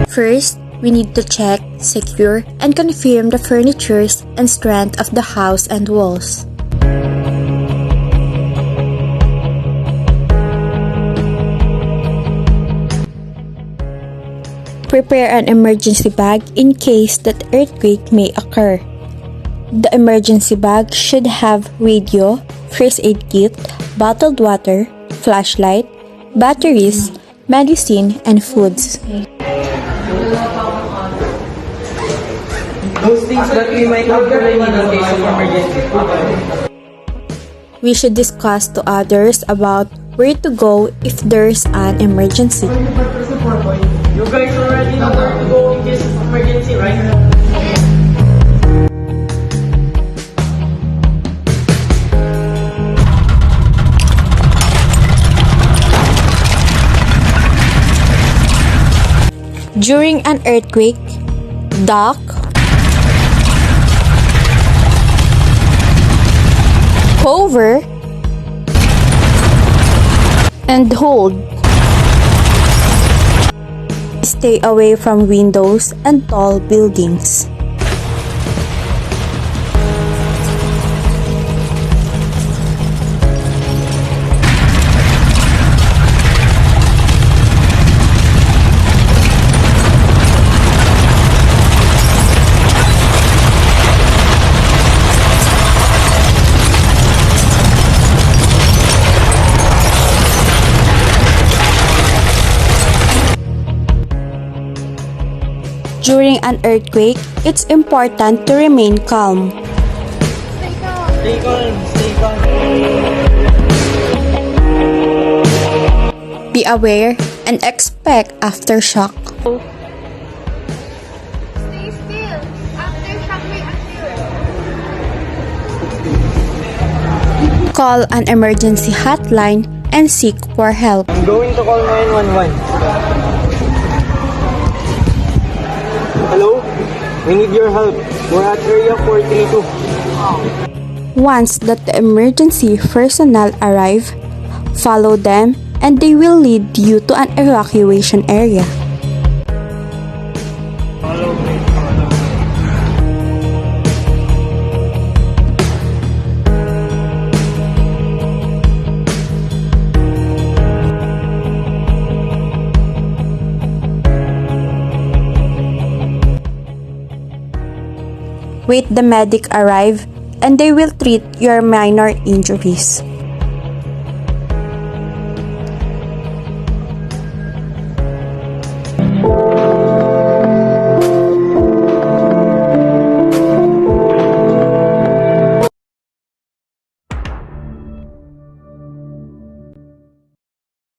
First, we need to check, secure, and confirm the furnitures and strength of the house and walls. Prepare an emergency bag in case that earthquake may occur. The emergency bag should have radio, first aid kit, bottled water, flashlight, batteries, medicine, and foods. Those things that we might have to need in case of emergency. We should discuss to others about where to go if there's an emergency. You guys already know where to go in case of emergency, right? During an earthquake, duck, cover, and hold. Stay away from windows and tall buildings. During an earthquake, it's important to remain calm. Stay calm, stay calm. Be aware and expect aftershock. Stay still. Aftershock may occur. Call an emergency hotline and seek for help. I'm going to call 911. Hello? We need your help. We're at area 432. Once that the emergency personnel arrive, follow them and they will lead you to an evacuation area. Follow me. Wait the medic arrive and they will treat your minor injuries.